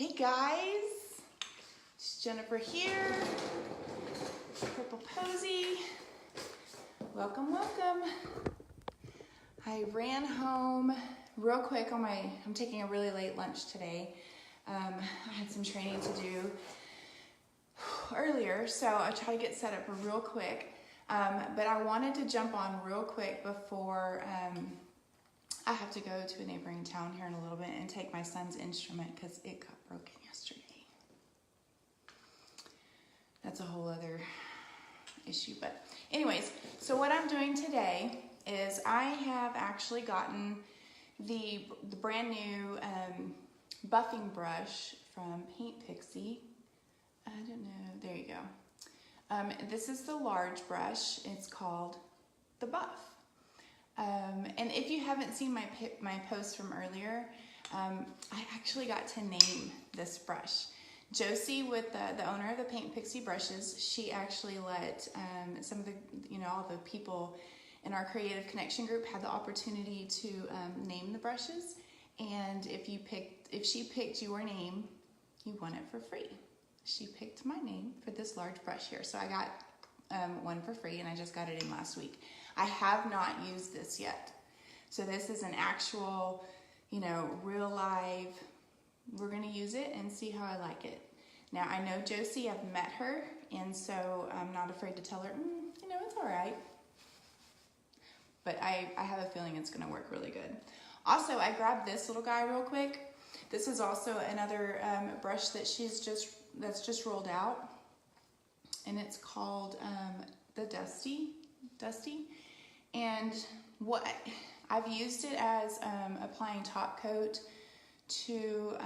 Hey guys, it's Jennifer here, Purple Posy. Welcome, welcome. I ran home real quick on I'm taking a really late lunch today. I had some training to do earlier, so I tried to get set up real quick. But I wanted to jump on real quick before I have to go to a neighboring town here in a little bit and take my son's instrument because it got broken yesterday. That's a whole other issue, but anyways, so what I'm doing today is I have actually gotten the brand new buffing brush from Pixie. I don't know, there you go. This is the large brush. It's called the Buff. And if you haven't seen my post from earlier, I actually got to name this brush. Josie, with the owner of the Pixie brushes, she actually let some of the, all the people in our Creative Connection group had the opportunity to name the brushes. And if she picked your name, you won it for free. She picked my name for this large brush here. So I got one for free, and I just got it in last week. I have not used this yet. So this is an actual, real live, we're gonna use it and see how I like it. Now I know Josie, I've met her, and so I'm not afraid to tell her, it's all right. But I have a feeling it's gonna work really good. Also, I grabbed this little guy real quick. This is also another brush that that's just rolled out, and it's called the Dusty. And what I've used it as applying top coat to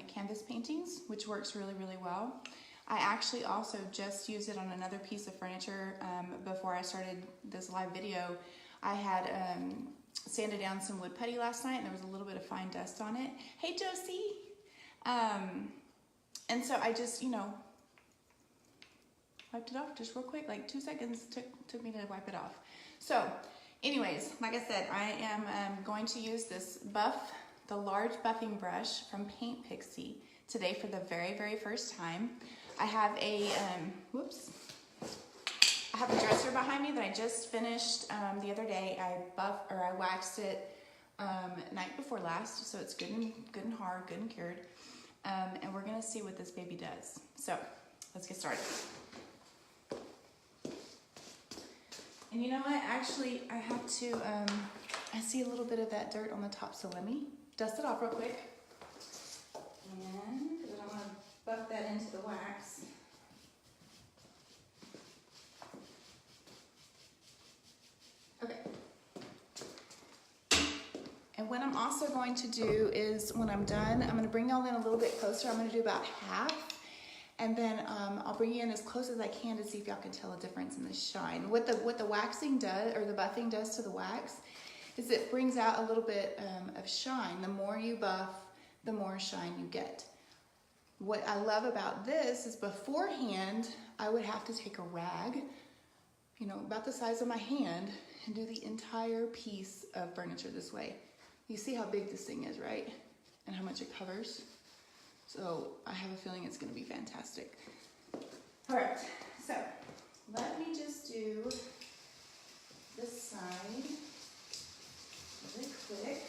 canvas paintings, which works really, really well. I actually also just used it on another piece of furniture before I started this live video. I had sanded down some wood putty last night, and there was a little bit of fine dust on it. Hey, Josie. And so I just, wiped it off just real quick, like 2 seconds took me to wipe it off. So anyways, like I said, I am going to use this Buff, the large buffing brush from Pixie today for the very, very first time. I have a, I have a dresser behind me that I just finished the other day. I waxed it night before last, so it's good and hard, good and cured. And we're gonna see what this baby does. So let's get started. And you know what? Actually, I have to, I see a little bit of that dirt on the top, so let me dust it off real quick. And because I don't want to buff that into the wax. Okay. And what I'm also going to do is, when I'm done, I'm going to bring y'all in a little bit closer. I'm going to do about half. And then I'll bring you in as close as I can to see if y'all can tell a difference in the shine. What the waxing does, or the buffing does to the wax, is it brings out a little bit of shine. The more you buff, the more shine you get. What I love about this is beforehand, I would have to take a rag, about the size of my hand, and do the entire piece of furniture this way. You see how big this thing is, right? And how much it covers? So I have a feeling it's going to be fantastic. All right, so let me just do this side really quick.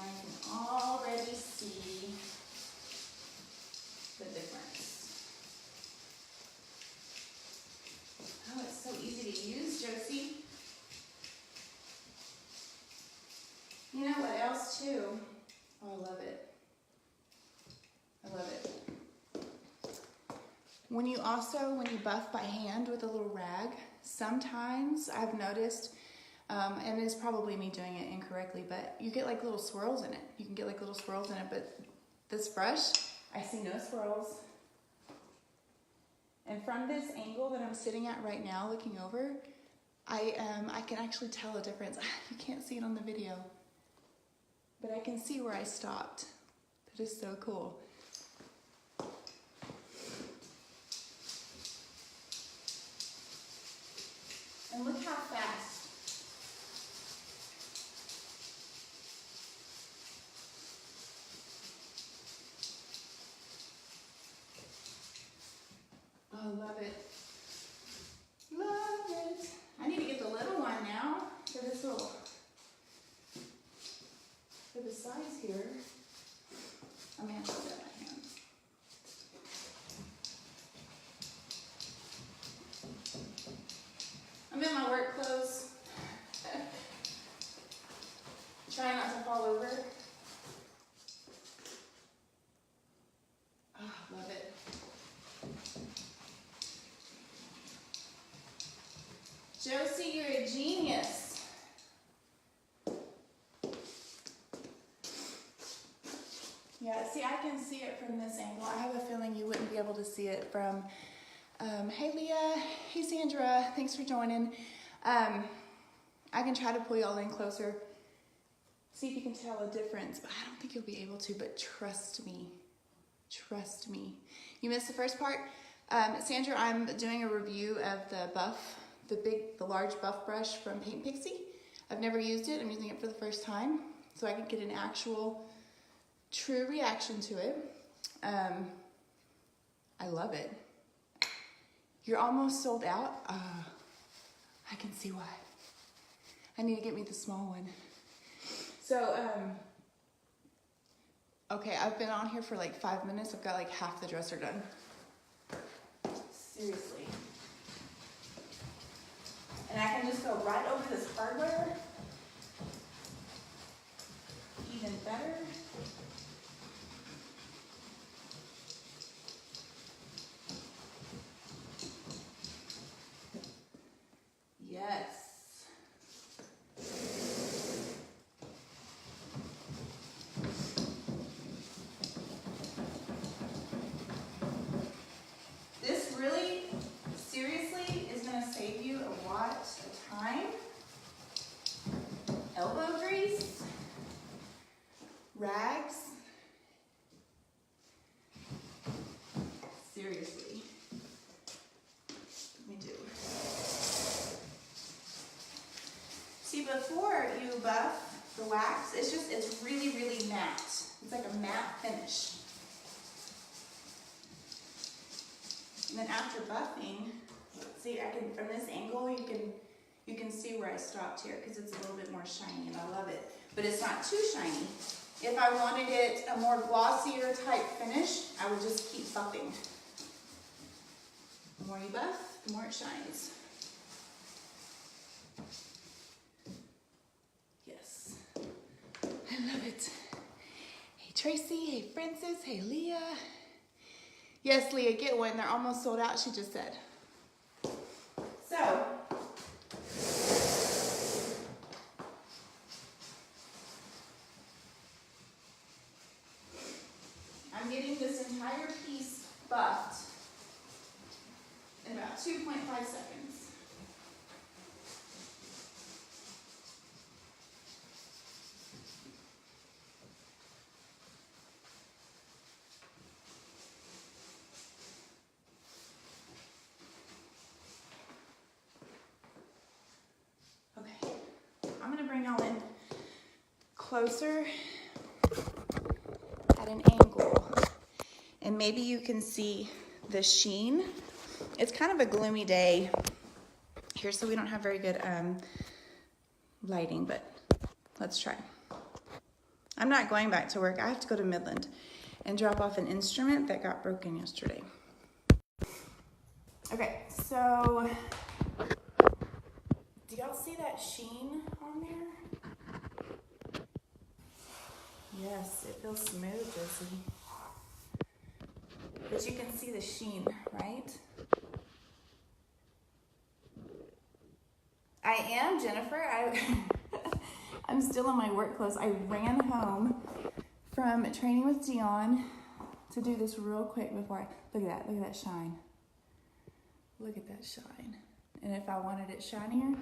I can already see the difference. Oh, it's so easy to use, Josie. You know what else too? Oh, I love it. I love it. When you buff by hand with a little rag, sometimes I've noticed, and it's probably me doing it incorrectly, but you get like little swirls in it. You can get like little swirls in it, but this brush, I see no swirls. And from this angle that I'm sitting at right now, looking over, I can actually tell a difference. You can't see it on the video, but I can see where I stopped. That is so cool. And look how fast see, I can see it from this angle. I have a feeling you wouldn't be able to see it from, hey Leah, hey Sandra, thanks for joining. I can try to pull y'all in closer, see if you can tell a difference, but I don't think you'll be able to, but trust me. Trust me. You missed the first part? Sandra, I'm doing a review of the buff, the large buff brush from Pixie. I've never used it. I'm using it for the first time, so I can get an actual, true reaction to it. I love it. You're almost sold out? I can see why. I need to get me the small one. So, okay, I've been on here for like 5 minutes. I've got like half the dresser done. Seriously. And I can just go right over this hardware. Even better. Yes. This really, seriously, is going to save you a lot of time, elbow grease, rags. Seriously. Let me do. See, before you buff the wax, it's really, really matte. It's like a matte finish. And then after buffing, see, I can, from this angle, you can see where I stopped here because it's a little bit more shiny and I love it. But it's not too shiny. If I wanted it a more glossier type finish, I would just keep buffing. The more you buff, the more it shines. Yes, I love it. Hey Tracy, hey Francis, hey Leah. Yes, Leah, get one. They're almost sold out, she just said. So, I'm getting this entire piece buffed in about 2.5 seconds. Okay, I'm gonna bring y'all in closer at an angle, and maybe you can see the sheen. It's kind of a gloomy day here, so we don't have very good lighting, but let's try. I'm not going back to work. I have to go to Midland and drop off an instrument that got broken yesterday. Okay, so do y'all see that sheen on there? Yes, it feels smooth, Josie. But you can see the sheen, right? I am, Jennifer. I'm still in my work clothes. I ran home from training with Dion to do this real quick before look at that shine. Look at that shine. And if I wanted it shinier,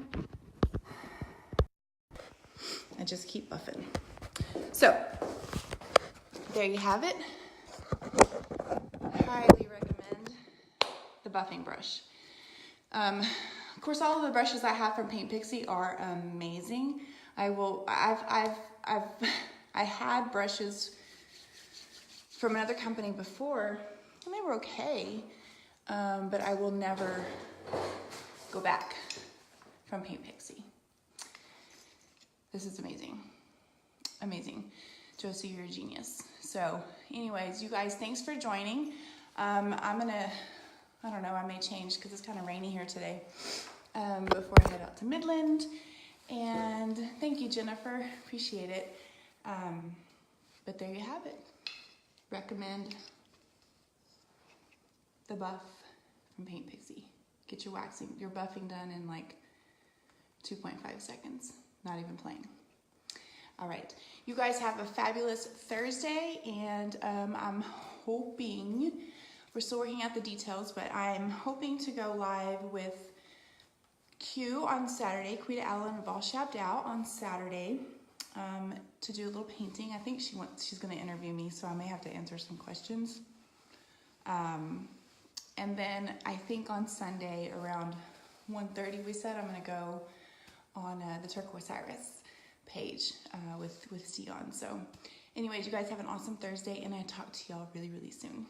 I just keep buffing. So, there you have it. Highly recommend the buffing brush. Of course, all of the brushes I have from Pixie are amazing. I had brushes from another company before, and they were okay, but I will never go back from Pixie. This is amazing. Amazing. Josie, you're a genius. So anyways, you guys, thanks for joining. I don't know, I may change because it's kind of rainy here today before I head out to Midland. And thank you, Jennifer. Appreciate it. But there you have it. Recommend the buff from Pixie. Get your buffing done in like 2.5 seconds. Not even playing. All right. You guys have a fabulous Thursday, and I'm hoping, we're still working out the details, but I'm hoping to go live with Q on Saturday, Quita Allen of All Shabbed Out on Saturday, to do a little painting. I think she's going to interview me, so I may have to answer some questions. And then I think on Sunday around 1:30, we said I'm going to go on the Turquoise Iris page with Sion. So anyways, you guys have an awesome Thursday, and I talk to y'all really, really soon.